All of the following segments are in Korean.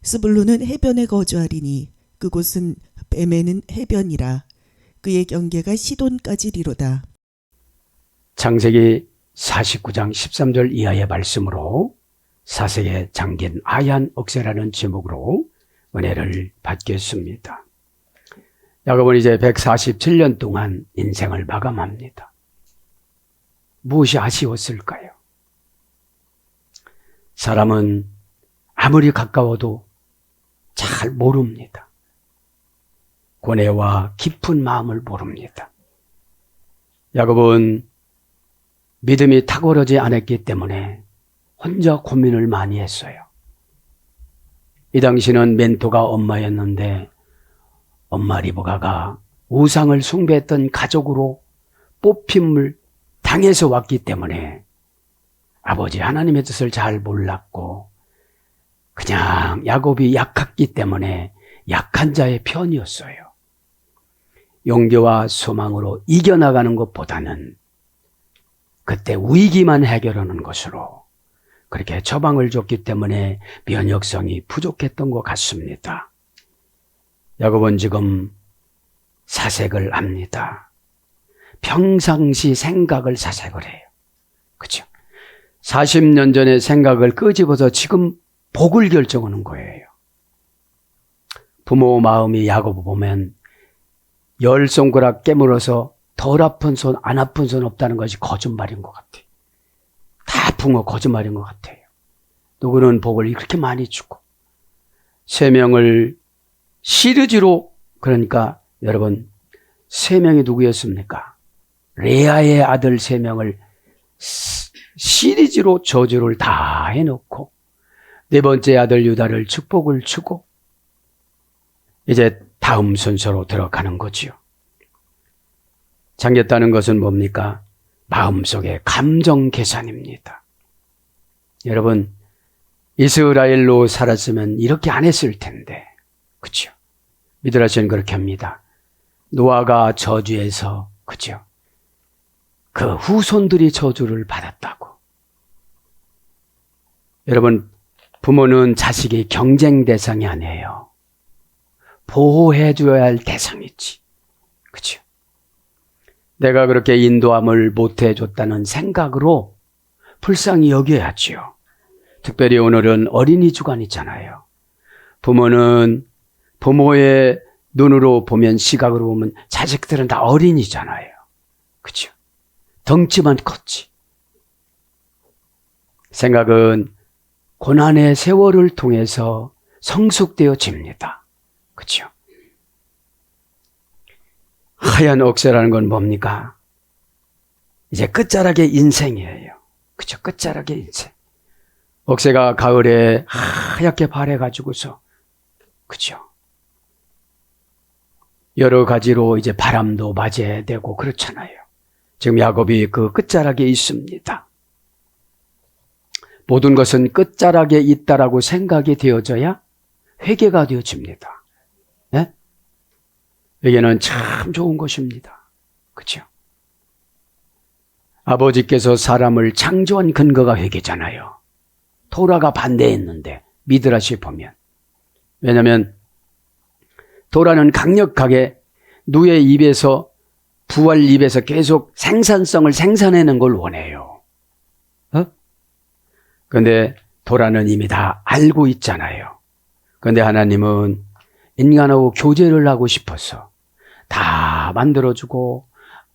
스불론은 해변에 거주하리니 그곳은 뱀에는 해변이라. 그의 경계가 시돈까지리로다. 창세기 49장 13절 이하의 말씀으로 사색에 잠긴 하얀 억새라는 제목으로 은혜를 받겠습니다. 야곱은 이제 147년 동안 인생을 마감합니다. 무엇이 아쉬웠을까요? 사람은 아무리 가까워도 잘 모릅니다. 고뇌와 깊은 마음을 모릅니다. 야곱은 믿음이 탁월하지 않았기 때문에 혼자 고민을 많이 했어요. 이 당시는 멘토가 엄마였는데 엄마 리브가가 우상을 숭배했던 가족으로 뽑힘을 당해서 왔기 때문에 아버지 하나님의 뜻을 잘 몰랐고 그냥 야곱이 약했기 때문에 약한 자의 편이었어요. 용기와 소망으로 이겨나가는 것보다는 그때 위기만 해결하는 것으로 그렇게 처방을 줬기 때문에 면역성이 부족했던 것 같습니다. 야곱은 지금 사색을 합니다. 평상시 생각을 사색을 해요. 그렇죠? 40년 전의 생각을 끄집어서 지금 복을 결정하는 거예요. 부모 마음이 야곱 보면 10손가락 깨물어서 덜 아픈 손, 안 아픈 손 없다는 것이 거짓말인 것 같아요. 다 아픈 거 거짓말인 것 같아요. 누구는 복을 그렇게 많이 주고 3명을 시르지로, 그러니까 여러분 3명이 누구였습니까? 레아의 아들 3명을 시리즈로 저주를 다 해놓고 4번째 아들 유다를 축복을 주고 이제 다음 순서로 들어가는 거지요. 잠겼다는 것은 뭡니까? 마음속의 감정 계산입니다. 여러분, 이스라엘로 살았으면 이렇게 안 했을 텐데, 그렇죠? 미드라시는 그렇게 합니다. 노아가 저주해서, 그렇죠? 그 후손들이 저주를 받았다고. 여러분, 부모는 자식의 경쟁 대상이 아니에요. 보호해줘야 할 대상이지. 그렇죠? 내가 그렇게 인도함을 못해줬다는 생각으로 불쌍히 여겨야지요. 특별히 오늘은 어린이 주간이잖아요. 부모는 부모의 눈으로 보면, 시각으로 보면 자식들은 다 어린이잖아요. 그렇죠? 덩치만 컸지. 생각은 고난의 세월을 통해서 성숙되어집니다. 그렇죠? 하얀 억새라는 건 뭡니까? 이제 끝자락의 인생이에요. 그렇죠? 끝자락의 인생. 억새가 가을에 하얗게 발해가지고서, 그렇죠? 여러 가지로 이제 바람도 맞아야 되고 그렇잖아요. 지금 야곱이 그 끝자락에 있습니다. 모든 것은 끝자락에 있다라고 생각이 되어져야 회개가 되어집니다. 네? 회개는 참 좋은 것입니다. 그렇죠? 아버지께서 사람을 창조한 근거가 회개잖아요. 토라가 반대했는데 미드라시 보면, 왜냐하면 토라는 강력하게 누의 입에서, 부활 입에서 계속 생산성을 생산해내는 걸 원해요. 그런데 토라는 이미 다 알고 있잖아요. 그런데 하나님은 인간하고 교제를 하고 싶어서 다 만들어주고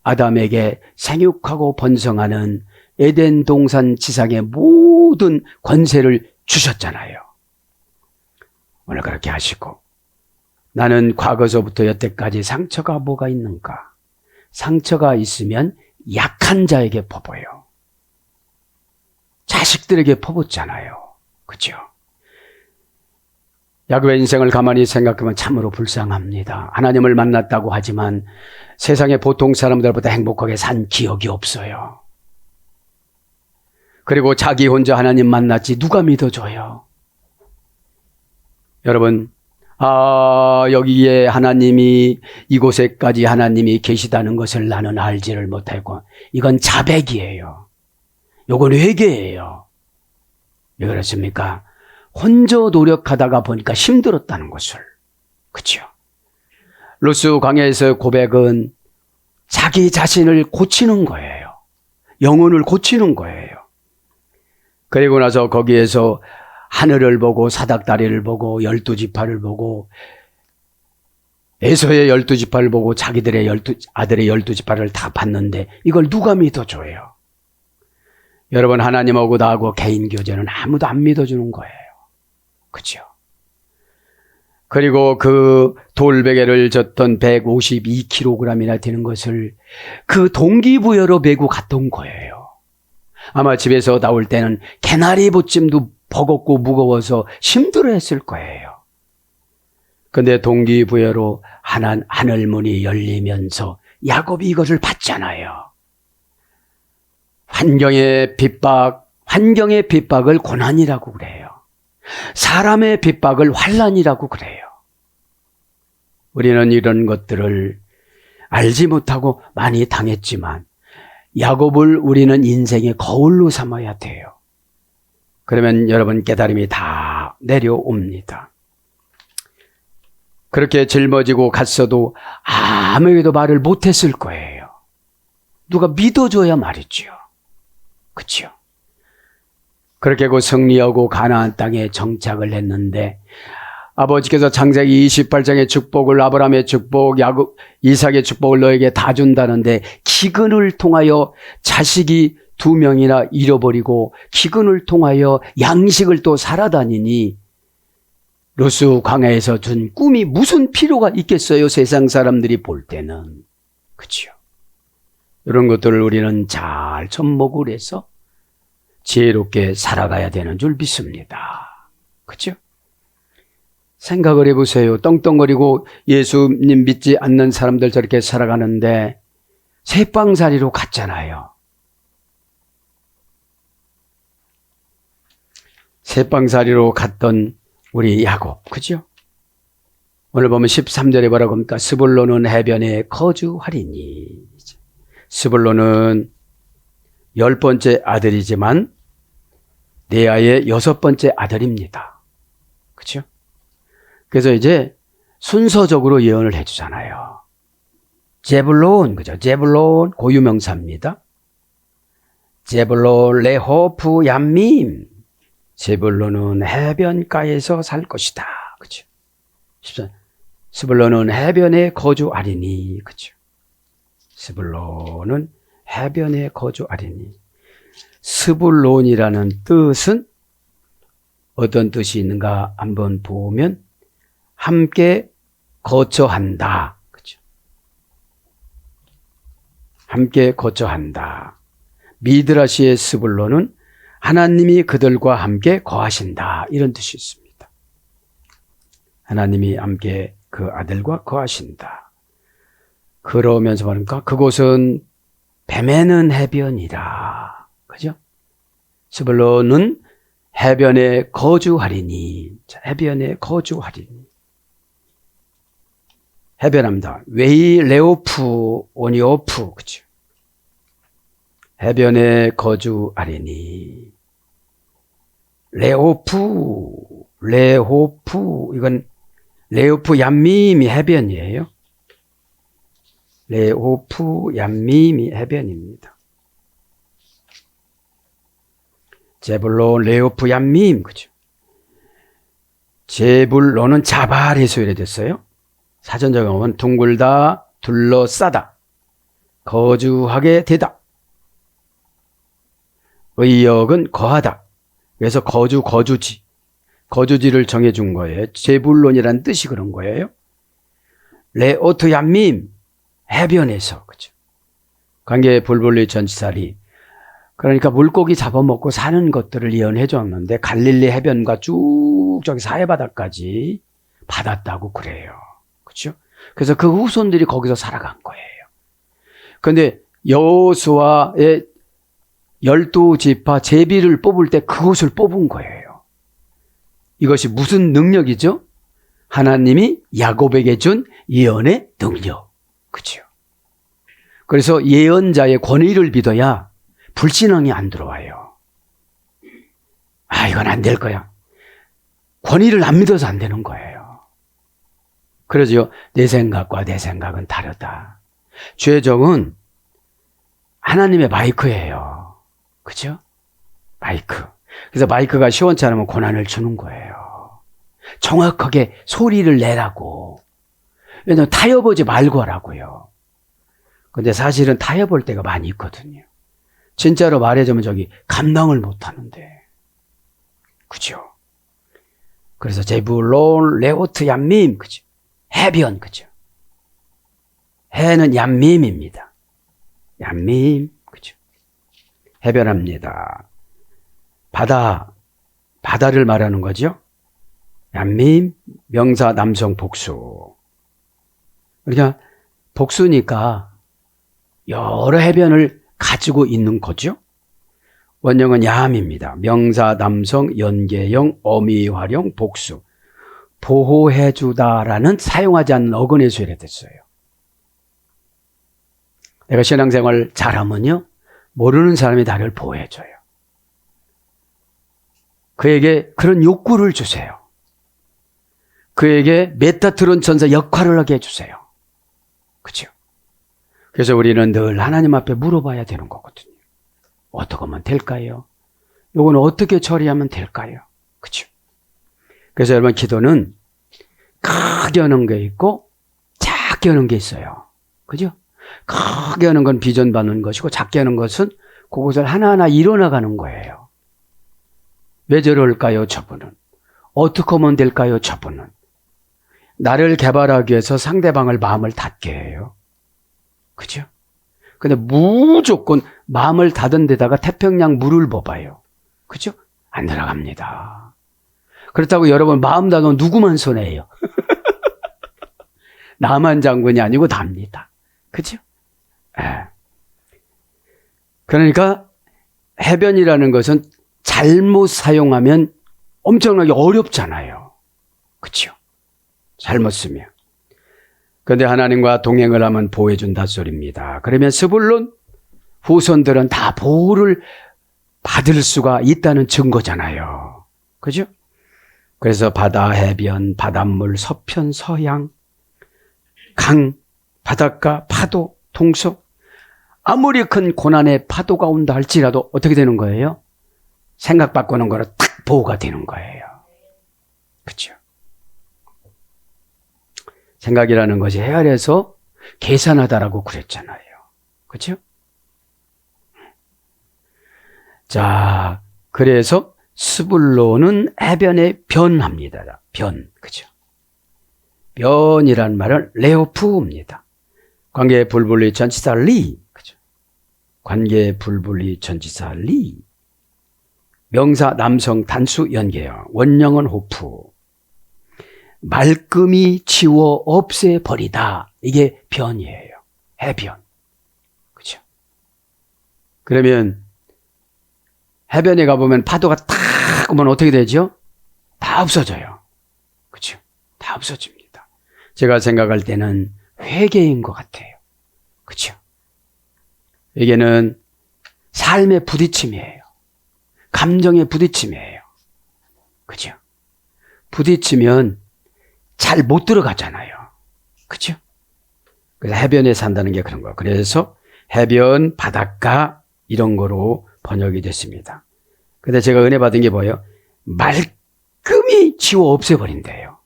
아담에게 생육하고 번성하는 에덴 동산 지상의 모든 권세를 주셨잖아요. 오늘 그렇게 하시고, 나는 과거서부터 여태까지 상처가 뭐가 있는가? 상처가 있으면 약한 자에게 퍼부어요. 자식들에게 퍼붓잖아요. 그렇죠? 야곱의 인생을 가만히 생각하면 참으로 불쌍합니다. 하나님을 만났다고 하지만 세상의 보통 사람들보다 행복하게 산 기억이 없어요. 그리고 자기 혼자 하나님 만났지 누가 믿어줘요? 여러분, 여기에 하나님이, 이곳에까지 하나님이 계시다는 것을 나는 알지를 못하고, 이건 자백이에요. 이건 회개예요. 왜 그렇습니까? 혼자 노력하다가 보니까 힘들었다는 것을. 그렇죠? 루스 광야에서의 고백은 자기 자신을 고치는 거예요. 영혼을 고치는 거예요. 그리고 나서 거기에서 하늘을 보고 사닥다리를 보고 12지파를 보고 에서의 12지파를 보고 자기들의 아들의 12지파를 다 봤는데 이걸 누가 믿어줘요? 여러분, 하나님하고 나하고 개인 교제는 아무도 안 믿어주는 거예요. 그렇죠? 그리고 그 돌베개를 졌던 152kg이나 되는 것을 그 동기부여로 메고 갔던 거예요. 아마 집에서 나올 때는 개나리 보찜도 버겁고 무거워서 힘들어했을 거예요. 근데 동기부여로 하늘문이 열리면서 야곱이 이것을 봤잖아요. 환경의 핍박을 고난이라고 그래요. 사람의 핍박을 환난이라고 그래요. 우리는 이런 것들을 알지 못하고 많이 당했지만 야곱을 우리는 인생의 거울로 삼아야 돼요. 그러면 여러분 깨달음이 다 내려옵니다. 그렇게 짊어지고 갔어도 아무에게도 말을 못했을 거예요. 누가 믿어줘야 말이죠. 그렇죠? 그렇게 그 승리하고 가나안 땅에 정착을 했는데 아버지께서 창세기 28장의 축복을 아브라함의 축복, 이삭의 축복을 너에게 다 준다는데 기근을 통하여 자식이 2명이나 잃어버리고 기근을 통하여 양식을 또 살아다니니 루스 광야에서 준 꿈이 무슨 필요가 있겠어요? 세상 사람들이 볼 때는. 그렇죠? 이런 것들을 우리는 잘 접목을 해서 지혜롭게 살아가야 되는 줄 믿습니다. 그렇죠? 생각을 해보세요. 떵떵거리고 예수님 믿지 않는 사람들 저렇게 살아가는데 새빵살이로 갔잖아요. 새빵살이로 갔던 우리 야곱, 그죠? 오늘 보면 13절에 뭐라고 합니까? 스불론은 해변에 거주하리니. 스불론은 10번째 아들이지만 레아의 6번째 아들입니다. 그죠? 그래서 이제 순서적으로 예언을 해주잖아요. 제불론, 그죠? 제불론 고유명사입니다. 제불론 레호프 얌밈. 스불론은 해변가에서 살 것이다. 그죠? 14. 스불론은 해변에 거주하리니. 그죠? 스불론은 해변에 거주하리니. 스불론이라는 뜻은 어떤 뜻이 있는가 한번 보면 함께 거처한다. 그죠? 함께 거처한다. 미드라시의 스불론은 하나님이 그들과 함께 거하신다. 이런 뜻이 있습니다. 하나님이 함께 그 아들과 거하신다. 그러면서 말합니까? 그곳은 뱀에는 해변이라. 그죠? 스불론은 해변에 거주하리니. 해변에 거주하리니. 해변합니다. 웨이 레오프 오니오프. 그죠? 해변에 거주하리니. 레호프, 이건 레호프 얌밈이 해변이에요. 레호프 얌밈이 해변입니다. 제불론 레호프 얌밈, 그죠? 제불론은 자발해서 이래졌어요. 사전적으로 보면 둥글다, 둘러싸다, 거주하게 되다. 의역은 거하다. 그래서 거주지를 정해준 거예요. 제불론이라는 뜻이 그런 거예요. 레오트 얌밈, 해변에서. 그죠? 관계 불불리 전치살이. 그러니까 물고기 잡아먹고 사는 것들을 예언해 줬는데 갈릴리 해변과 쭉 저기 사해바다까지 받았다고 그래요. 그렇죠? 그래서 그 후손들이 거기서 살아간 거예요. 그런데 여호수아의 12지파 제비를 뽑을 때 그곳을 뽑은 거예요. 이것이 무슨 능력이죠? 하나님이 야곱에게 준 예언의 능력. 그렇죠? 그래서 예언자의 권위를 믿어야 불신앙이 안 들어와요. 아, 이건 안 될 거야. 권위를 안 믿어서 안 되는 거예요. 그러죠. 내 생각과 내 생각은 다르다. 죄정은 하나님의 마이크예요. 그죠? 마이크. 그래서 마이크가 시원치 않으면 고난을 주는 거예요. 정확하게 소리를 내라고. 왜냐면 타협하지 말고 하라고요. 근데 사실은 타협할 때가 많이 있거든요. 진짜로 말하자면 감당을 못 하는데. 그죠? 그래서 제불론, 레오트, 얌밈, 그죠? 해변, 그죠? 해는 얌밈입니다. 얌밈, 그죠? 해변합니다. 바다를 말하는 거죠. 얌밈, 명사, 남성, 복수. 그러니까 복수니까 여러 해변을 가지고 있는 거죠. 원형은 얌입니다. 명사, 남성, 연계형, 어미활용, 복수. 보호해주다라는 사용하지 않는 어근의 수열이 됐어요. 내가 신앙생활 잘하면요, 모르는 사람이 나를 보호해줘요. 그에게 그런 욕구를 주세요. 그에게 메타트론 천사 역할을 하게 해주세요. 그죠? 그래서 우리는 늘 하나님 앞에 물어봐야 되는 거거든요. 어떻게 하면 될까요? 요건 어떻게 처리하면 될까요? 그죠? 그래서 여러분, 기도는 크게 하는 게 있고 작게 하는 게 있어요. 그죠? 크게 하는 건 비전 받는 것이고, 작게 하는 것은 그것을 하나하나 이뤄나가는 거예요. 왜 저럴까요? 저분은. 어떻게 하면 될까요? 저분은. 나를 개발하기 위해서 상대방을 마음을 닫게 해요. 그죠? 근데 무조건 마음을 닫은 데다가 태평양 물을 뽑아요. 그죠? 안 들어갑니다. 그렇다고 여러분, 마음 닫으면 누구만 손해예요? 나만 장군이 아니고 납니다. 그죠? 예. 그러니까 해변이라는 것은 잘못 사용하면 엄청나게 어렵잖아요. 그죠? 잘못 쓰면. 그런데 하나님과 동행을 하면 보호해준다 소리입니다. 그러면 스불론 후손들은 다 보호를 받을 수가 있다는 증거잖아요. 그죠? 그래서 바다, 해변, 바닷물, 서편, 서양, 강, 바닷가, 파도, 동서, 아무리 큰 고난의 파도가 온다 할지라도 어떻게 되는 거예요? 생각 바꾸는 거로 딱 보호가 되는 거예요. 그렇죠? 생각이라는 것이 헤아려서 계산하다라고 그랬잖아요. 그렇죠? 자, 그래서 스불론은 해변에 변합니다. 변, 그죠? 변이란 말은 레오프입니다. 관계 불분리 전치사 리, 그죠? 관계 불분리 전치사 리. 명사 남성 단수 연계형, 원형은 호프. 말끔히 치워 없애버리다. 이게 변이에요. 해변. 그죠? 그러면 해변에 가보면 파도가 탁 오면 어떻게 되죠? 다 없어져요. 그죠? 다 없어집니다. 제가 생각할 때는 회개인 것 같아요. 그죠? 회개는 삶의 부딪힘이에요. 감정의 부딪힘이에요. 그죠? 부딪히면 잘 못 들어가잖아요. 그죠? 그래서 해변에 산다는 게 그런 거예요. 그래서 해변, 바닷가 이런 거로 번역이 됐습니다. 근데 제가 은혜 받은 게 뭐예요? 말끔히 지워 없애버린대요.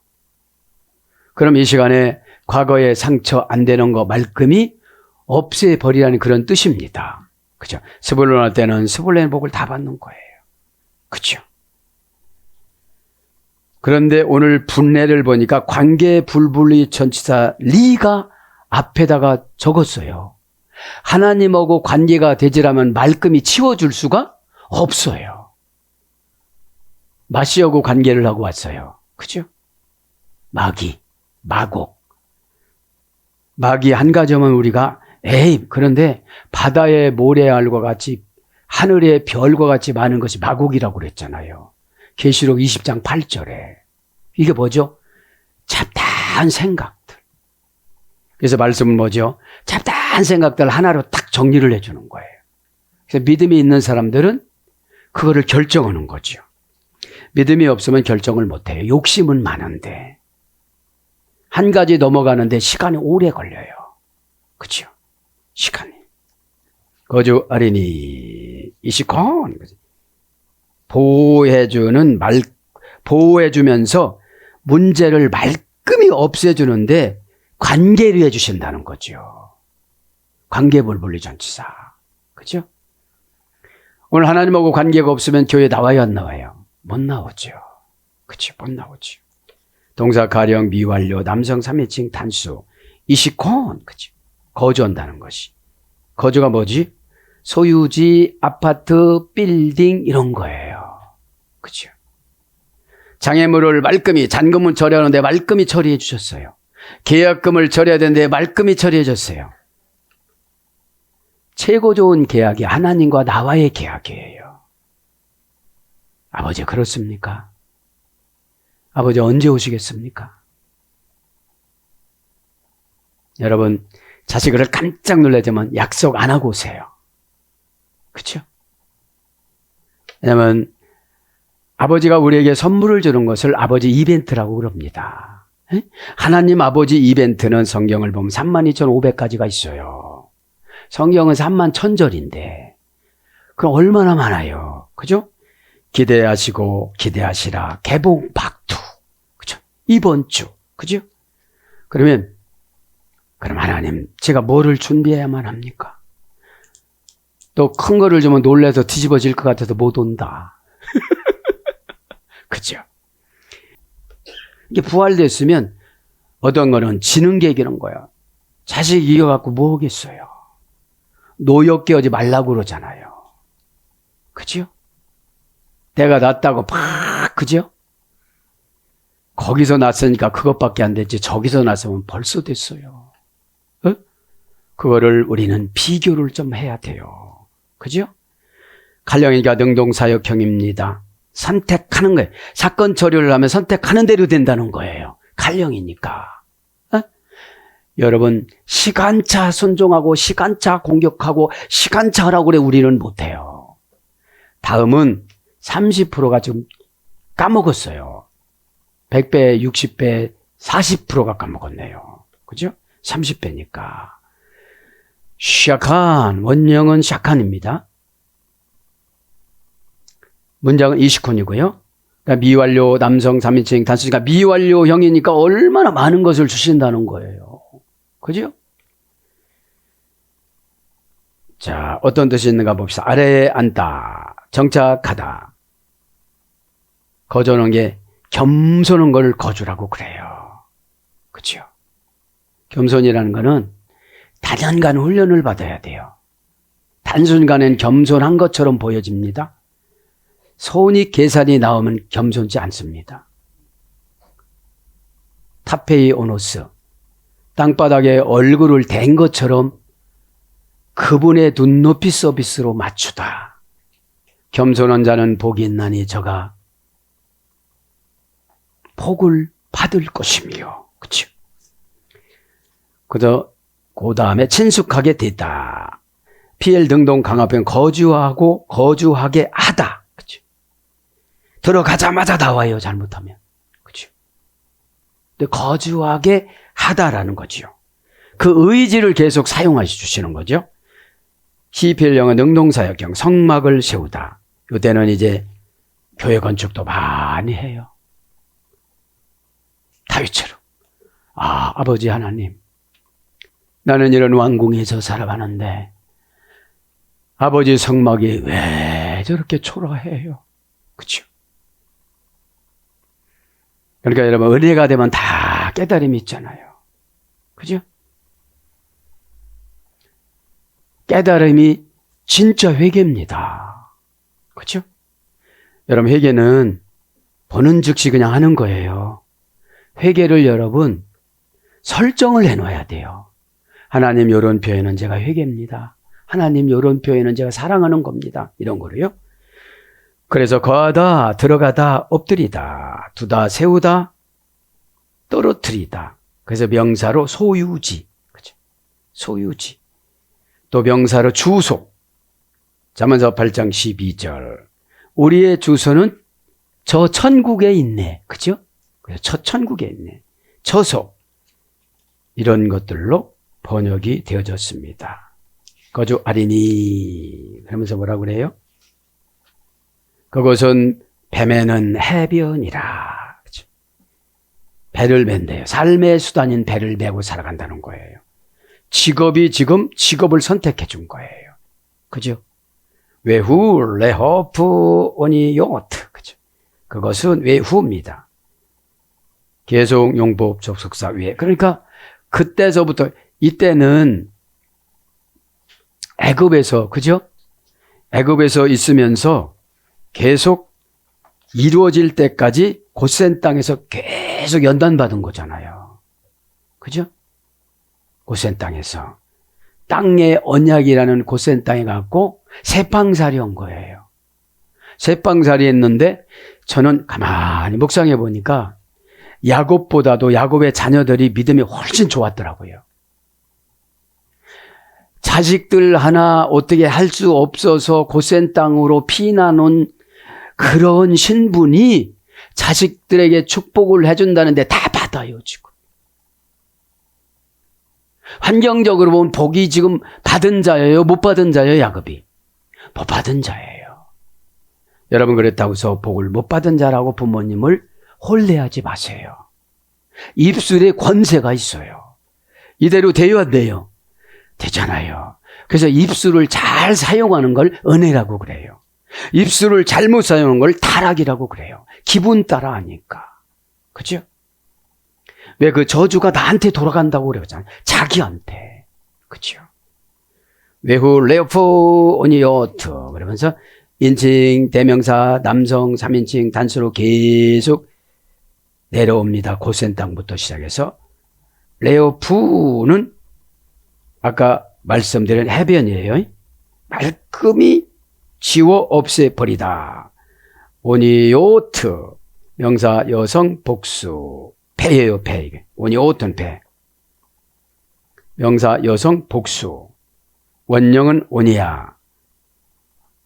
그럼 이 시간에 과거에 상처 안 되는 거 말끔히 없애버리라는 그런 뜻입니다. 그죠? 스불론 할 때는 스불론의 복을 다 받는 거예요. 그죠? 그런데 오늘 분례를 보니까 관계 불분리 전치사 리가 앞에다가 적었어요. 하나님하고 관계가 되지라면 말끔히 치워줄 수가 없어요. 마시하고 관계를 하고 왔어요. 그죠? 마귀, 마곡. 마귀 한 가지면 우리가 그런데 바다의 모래알과 같이 하늘의 별과 같이 많은 것이 마곡이라고 그랬잖아요. 계시록 20장 8절에. 이게 뭐죠? 잡다한 생각들. 그래서 말씀은 뭐죠? 잡다한 생각들 하나로 딱 정리를 해주는 거예요. 그래서 믿음이 있는 사람들은 그거를 결정하는 거죠. 믿음이 없으면 결정을 못해요. 욕심은 많은데. 한 가지 넘어가는데 시간이 오래 걸려요. 그죠? 시간이. 거주 어린이 이시콘. 보호해주면서 문제를 말끔히 없애주는데 관계를 해주신다는 거죠. 관계불분리전치사. 그죠? 오늘 하나님하고 관계가 없으면 교회 나와요, 안 나와요? 못 나오죠. 그치, 못 나오죠. 동사 가령 미완료 남성 3인칭 단수 이시콘. 그치? 거주한다는 것이. 거주가 뭐지? 소유지, 아파트, 빌딩 이런 거예요. 그죠? 장애물을 말끔히, 잔금은 처리하는데 말끔히 처리해 주셨어요. 계약금을 처리해야 되는데 말끔히 처리해 줬어요. 최고 좋은 계약이 하나님과 나와의 계약이에요. 아버지 그렇습니까? 아버지 언제 오시겠습니까? 여러분 자식을 깜짝 놀라지만 약속 안 하고 오세요. 그렇죠? 왜냐하면 아버지가 우리에게 선물을 주는 것을 아버지 이벤트라고 그럽니다. 하나님 아버지 이벤트는 성경을 보면 32,500가지가 있어요. 성경은 31,000절인데 그럼 얼마나 많아요. 그죠? 기대하시고 기대하시라. 개봉 박두. 그죠? 이번 주. 그죠? 그럼 하나님 제가 뭐를 준비해야만 합니까? 또 큰 거를 주면 놀라서 뒤집어질 것 같아서 못 온다. 그죠? 이게 부활됐으면 어떤 거는 지는 게 이기는 거야. 자식 이겨갖고 뭐 하겠어요? 노엽게 하지 말라고 그러잖아요. 그죠? 내가 낳았다고 팍, 그죠? 거기서 낳았으니까 그것밖에 안 됐지. 저기서 낳았으면 벌써 됐어요. 어? 그거를 우리는 비교를 좀 해야 돼요. 그죠? 칼령이가 능동사역형입니다. 선택하는 거예요. 사건 처리를 하면 선택하는 대로 된다는 거예요. 칼령이니까. 여러분 시간차 순종하고 시간차 공격하고 시간차 하라고 그래 우리는 못해요. 다음은 30%가 지금 까먹었어요. 100배, 60배, 40%가 까먹었네요. 그죠? 30배니까. 샤칸, 원형은 샤칸입니다. 문장은 이시콘이고요. 그러니까 미완료 남성 3인칭 단수니까 미완료형이니까 얼마나 많은 것을 주신다는 거예요. 그죠? 자, 어떤 뜻이 있는가 봅시다. 아래에 앉다, 정착하다. 거주하는 게 겸손한 걸 거주라고 그래요. 그죠? 겸손이라는 거는 단연간 훈련을 받아야 돼요. 단순간엔 겸손한 것처럼 보여집니다. 손이 계산이 나오면 겸손지 않습니다. 타페이 오노스. 땅바닥에 얼굴을 댄 것처럼 그분의 눈높이 서비스로 맞추다. 겸손한 자는 복이 있나니 저가 복을 받을 것이며. 그렇죠? 그 다음에 친숙하게 되다. PL 등동 강화편 거주하고 거주하게 하다. 그렇죠? 들어가자마자 나와요. 잘못하면. 그렇죠? 근데 거주하게 하다라는 거죠. 그 의지를 계속 사용해 주시는 거죠. 시필령은 능동사역형 성막을 세우다. 이때는 이제 교회 건축도 많이 해요. 다윗처럼. 아버지 하나님, 나는 이런 왕궁에서 살아가는데 아버지 성막이 왜 저렇게 초라해요? 그렇죠? 그러니까 여러분 은혜가 되면 다 깨달음이 있잖아요. 그죠? 깨달음이 진짜 회개입니다. 그죠? 여러분 회개는 보는 즉시 그냥 하는 거예요. 회개를 여러분 설정을 해놔야 돼요. 하나님 이런 표현은 제가 회개입니다. 하나님 이런 표현은 제가 사랑하는 겁니다. 이런 거로요. 그래서 거하다, 들어가다, 엎드리다, 두다, 세우다, 떨어뜨리다. 그래서 명사로 소유지. 그죠? 소유지. 또 명사로 주소. 잠언서 8장 12절. 우리의 주소는 저 천국에 있네. 그죠? 그래서 저 천국에 있네. 저속. 이런 것들로 번역이 되어졌습니다. 거주하리니. 그러면서 뭐라고 그래요? 그것은 뱀에는 해변이라. 그죠? 배를 맨대요. 삶의 수단인 배를 메고 살아간다는 거예요. 직업이 지금 직업을 선택해 준 거예요. 그죠? 외후 레호프 오니 요트. 그죠? 그것은 외후입니다. 계속 용법 접속사 위에. 그러니까 그때서부터 이때는 애굽에서 그죠? 애굽에서 있으면서 계속 이루어질 때까지 고센 땅에서 계속 연단받은 거잖아요. 그죠? 고센 땅에서. 땅의 언약이라는 고센 땅에 갔고 세방살이 온 거예요. 세방살이 했는데 저는 가만히 묵상해 보니까 야곱보다도 야곱의 자녀들이 믿음이 훨씬 좋았더라고요. 자식들 하나 어떻게 할 수 없어서 고센 땅으로 피난 온 그런 신분이 자식들에게 축복을 해준다는데 다 받아요, 지금. 환경적으로 보면 복이 지금 받은 자예요, 못 받은 자예요, 야곱이? 못 받은 자예요. 여러분 그렇다고 해서 복을 못 받은 자라고 부모님을 혼례하지 마세요. 입술에 권세가 있어요. 이대로 돼요, 안 돼요? 되잖아요. 그래서 입술을 잘 사용하는 걸 은혜라고 그래요. 입술을 잘못 사용하는 걸 타락이라고 그래요. 기분 따라 하니까. 그죠? 왜 그 저주가 나한테 돌아간다고 그러잖아요. 자기한테. 그죠? 외후 레오포 오니요트. 그러면서 인칭, 대명사, 남성, 3인칭 단수로 계속 내려옵니다. 고센 땅부터 시작해서. 레오푸는 아까 말씀드린 해변이에요. 말끔히 지워 없애버리다. 오니요트. 명사 여성 복수. 배예요, 배. 오니오트는 배. 명사 여성 복수. 원형은 오니야.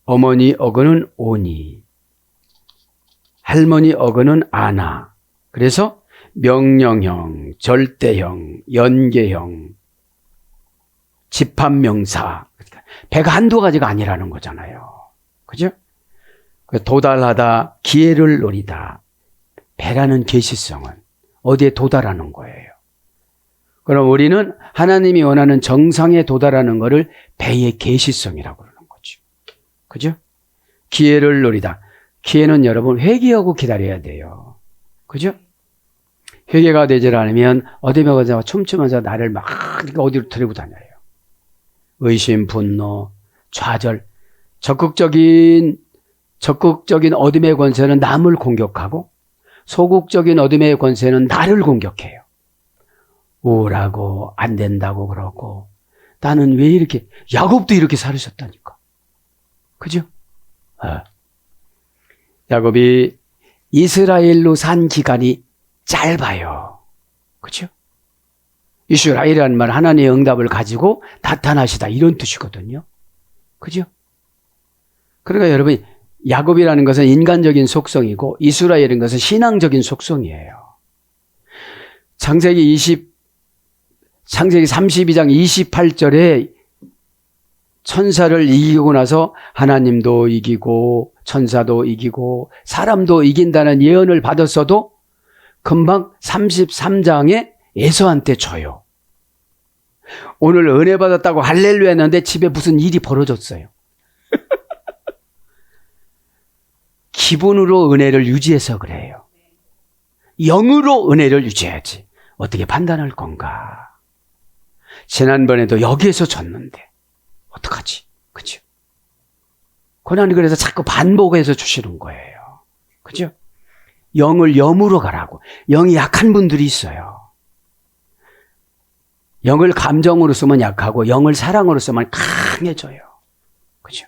어머니 어근은 오니. 할머니 어근은 아나. 그래서 명령형, 절대형, 연계형, 집합명사. 배가 한두 가지가 아니라는 거잖아요. 그죠? 도달하다, 기회를 노리다. 배라는 계시성은 어디에 도달하는 거예요. 그럼 우리는 하나님이 원하는 정상에 도달하는 것을 배의 계시성이라고 그러는 거죠. 그죠? 기회를 노리다. 기회는 여러분 회개하고 기다려야 돼요. 그죠? 회개가 되질 않으면 어디며 가서 춤추면서 나를 막 어디로 데리고 다녀요. 의심, 분노, 좌절, 적극적인 어둠의 권세는 남을 공격하고 소극적인 어둠의 권세는 나를 공격해요. 우울하고 안 된다고 그러고 나는 왜 이렇게 야곱도 이렇게 살으셨다니까. 그죠? 야곱이 이스라엘로 산 기간이 짧아요. 그죠? 이스라엘이라는 말 하나님의 응답을 가지고 나타나시다 이런 뜻이거든요. 그죠? 그러니까 여러분 야곱이라는 것은 인간적인 속성이고 이스라엘인 것은 신앙적인 속성이에요. 창세기 32장 28절에 천사를 이기고 나서 하나님도 이기고 천사도 이기고 사람도 이긴다는 예언을 받았어도 금방 33장에 에서한테 져요. 오늘 은혜 받았다고 할렐루야 했는데 집에 무슨 일이 벌어졌어요. 기분으로 은혜를 유지해서 그래요. 영으로 은혜를 유지해야지. 어떻게 판단할 건가? 지난번에도 여기에서 졌는데 어떡하지? 그죠? 고난이 그래서 자꾸 반복해서 주시는 거예요. 그죠? 영을 염으로 가라고. 영이 약한 분들이 있어요. 영을 감정으로 쓰면 약하고 영을 사랑으로 쓰면 강해져요. 그죠?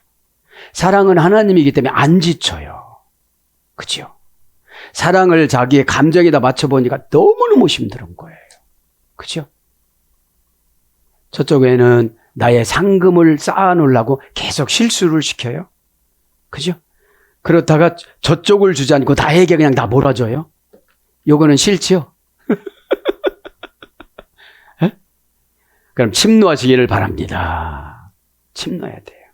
사랑은 하나님이기 때문에 안 지쳐요. 그죠? 사랑을 자기의 감정에다 맞춰보니까 너무너무 힘든 거예요. 그죠? 저쪽에는 나의 상금을 쌓아놓으려고 계속 실수를 시켜요. 그죠? 그렇다가 저쪽을 주지 않고 나에게 그냥 다 몰아줘요? 요거는 싫지요? 에? 그럼 침노하시기를 바랍니다. 침노해야 돼요.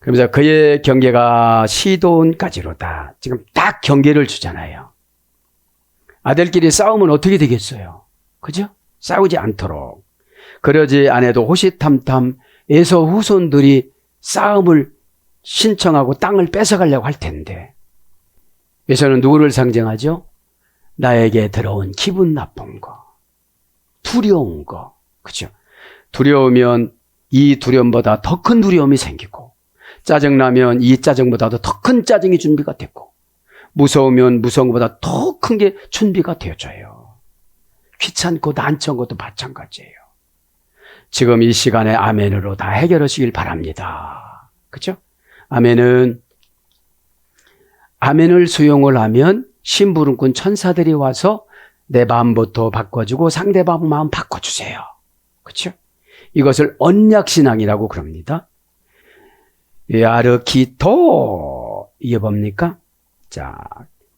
그러면서 그의 경계가 시돈까지로다. 지금 딱 경계를 주잖아요. 아들끼리 싸우면 어떻게 되겠어요? 그죠? 싸우지 않도록. 그러지 않아도 호시탐탐 에서 후손들이 싸움을 신청하고 땅을 뺏어가려고 할 텐데. 에서는 누구를 상징하죠? 나에게 들어온 기분 나쁜 거, 두려운 거. 그죠? 두려우면 이 두려움보다 더 큰 두려움이 생기고, 짜증나면 이 짜증보다도 더 큰 짜증이 준비가 됐고, 무서우면 무서운 것보다 더 큰 게 준비가 되어져요. 귀찮고 난처한 것도 마찬가지예요. 지금 이 시간에 아멘으로 다 해결하시길 바랍니다. 그렇죠? 아멘은 아멘을 수용을 하면 심부름꾼 천사들이 와서 내 마음부터 바꿔주고 상대방 마음 바꿔주세요. 그렇죠? 이것을 언약신앙이라고 그럽니다. 아르키토 이게 뭡니까? 자,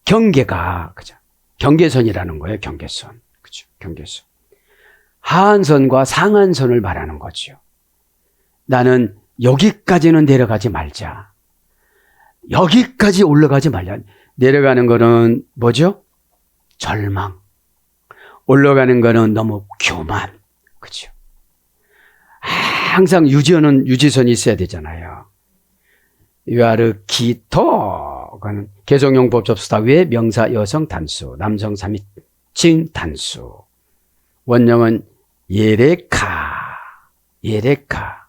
경계가 그죠? 경계선이라는 거예요. 경계선. 그죠? 경계선. 하한선과 상한선을 말하는 거죠. 나는 여기까지는 내려가지 말자. 여기까지 올라가지 말자. 내려가는 거는 뭐죠? 절망. 올라가는 거는 너무 교만. 그죠? 항상 유지하는 유지선이 있어야 되잖아요. 유아르키토. 그는 개정용법 접수다 위에 명사 여성 단수, 남성 3인칭 단수. 원형은 예레카. 예레카.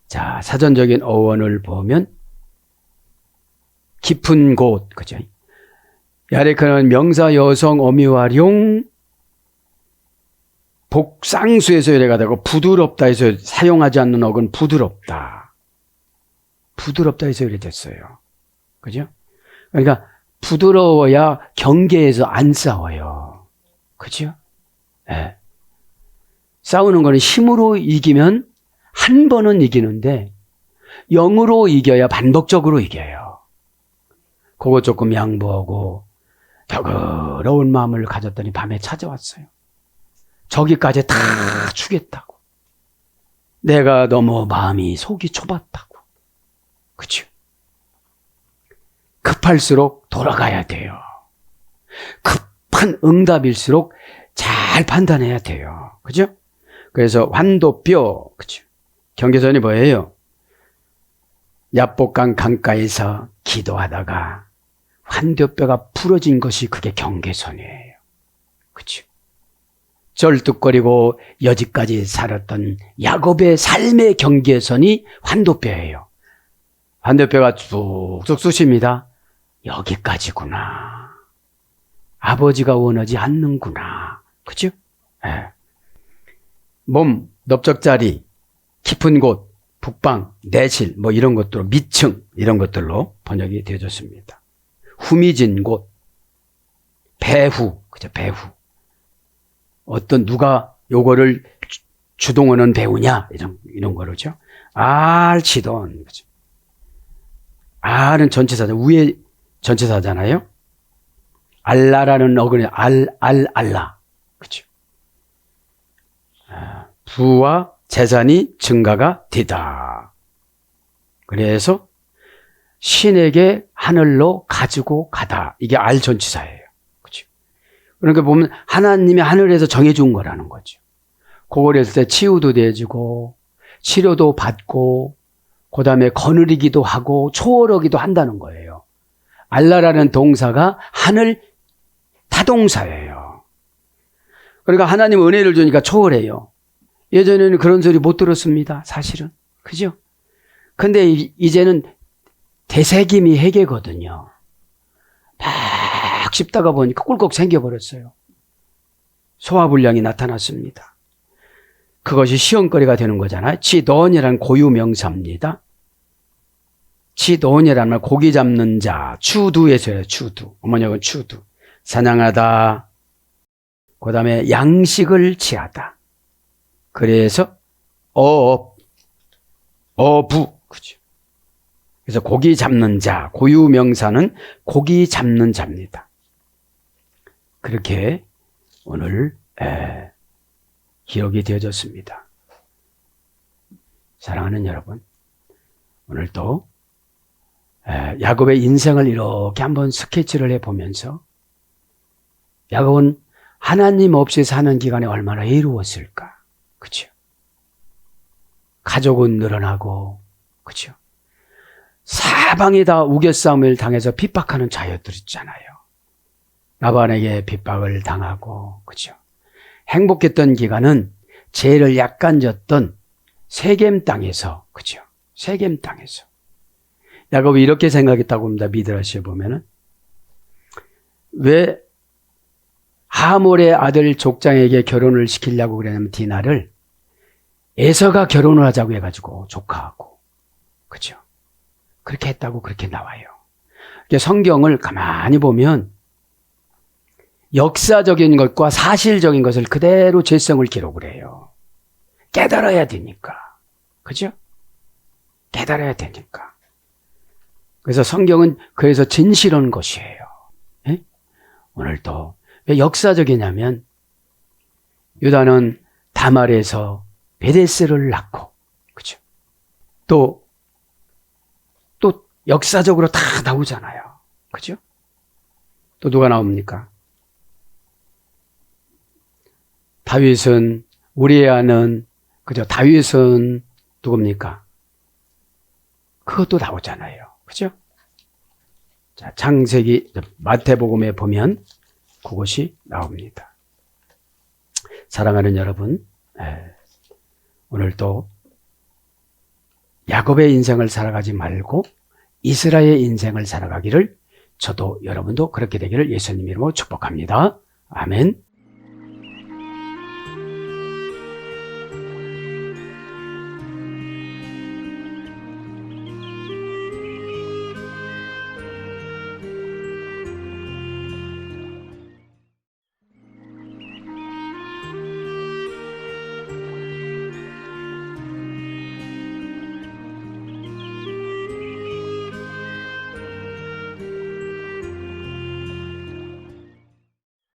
자, 사전적인 어원을 보면 깊은 곳, 그죠? 야레카는 명사 여성 어미활용 복상수에서 이래가 되고 부드럽다 해서 사용하지 않는 어근 부드럽다. 부드럽다 해서 이래 됐어요. 그죠? 그러니까 부드러워야 경계에서 안 싸워요. 그죠? 네. 싸우는 거는 힘으로 이기면 한 번은 이기는데 영으로 이겨야 반복적으로 이겨요. 그거 조금 양보하고 벼그러운 마음을 가졌더니 밤에 찾아왔어요. 저기까지 다 주겠다고. 내가 너무 마음이 속이 좁았다고. 그렇죠? 급할수록 돌아가야 돼요. 급한 응답일수록 잘 판단해야 돼요. 그죠? 그래서 환도뼈, 그죠? 경계선이 뭐예요? 야복강 강가에서 기도하다가 환도뼈가 부러진 것이 그게 경계선이에요. 그죠? 쩔뚝거리고 여지까지 살았던 야곱의 삶의 경계선이 환도뼈예요. 환도뼈가 쑥쑥 쑤십니다. 여기까지구나. 아버지가 원하지 않는구나. 그죠? 네. 몸, 넓적자리, 깊은 곳, 북방, 내실, 뭐 이런 것들로, 미층, 이런 것들로 번역이 되어졌습니다. 후미진 곳, 배후, 그죠? 배후. 어떤 누가 요거를 주동하는 배우냐? 이런 거로죠. 알치돈, 그죠? 알은 전치사죠. 위에 전치사잖아요. 알라라는 어근이 알라. 그죠? 부와 재산이 증가가 되다. 그래서 신에게 하늘로 가지고 가다. 이게 알 전치사예요. 그죠? 그러니까 보면 하나님이 하늘에서 정해준 거라는 거죠. 그걸 했을 때 치유도 되어지고 치료도 받고 그 다음에 거느리기도 하고 초월하기도 한다는 거예요. 알라라는 동사가 하늘 타동사예요. 그러니까 하나님 은혜를 주니까 초월해요. 예전에는 그런 소리 못 들었습니다. 사실은. 그죠? 근데 이제는 대세김이 해계거든요. 막 씹다가 보니까 꿀꺽 생겨버렸어요. 소화불량이 나타났습니다. 그것이 시험거리가 되는 거잖아요. 치돈이라는 고유명사입니다. 치돈이라는 말 고기 잡는 자, 추두에서요. 추두. 어머니가 추두. 사냥하다. 그 다음에 양식을 취하다. 그래서 어부. 그죠? 그래서 고기 잡는 자, 고유명사는 고기 잡는 자입니다. 그렇게 오늘 기록이 되어졌습니다. 사랑하는 여러분, 오늘 또 야곱의 인생을 이렇게 한번 스케치를 해보면서 야곱은 하나님 없이 사는 기간에 얼마나 외로웠을까. 그렇죠? 가족은 늘어나고, 그렇죠? 사방에 다 우겨싸움을 당해서 핍박하는 자녀들 있잖아요. 라반에게 핍박을 당하고, 그렇죠? 행복했던 기간은 죄를 약간 졌던 세겜 땅에서, 그렇죠? 세겜 땅에서. 야곱이 이렇게 생각했다고 합니다. 미드라시에 보면은. 왜 하몰의 아들 족장에게 결혼을 시키려고 그랬냐면 디나를 에서가 결혼을 하자고 해가지고 조카하고. 그렇죠? 그렇게 했다고 그렇게 나와요. 성경을 가만히 보면 역사적인 것과 사실적인 것을 그대로 죄성을 기록을 해요. 깨달아야 되니까. 그죠? 깨달아야 되니까. 그래서 성경은 그래서 진실한 것이에요. 예? 오늘도 왜 역사적이냐면 유다는 다말에서 베데스를 낳고, 그죠? 또 역사적으로 다 나오잖아요. 그죠? 또 누가 나옵니까? 다윗은, 우리아는, 그죠? 다윗은 누굽니까? 그것도 나오잖아요. 그죠? 자, 창세기, 마태복음에 보면 그것이 나옵니다. 사랑하는 여러분, 오늘 또 야곱의 인생을 살아가지 말고 이스라엘의 인생을 살아가기를 저도 여러분도 그렇게 되기를 예수님 이름으로 축복합니다. 아멘.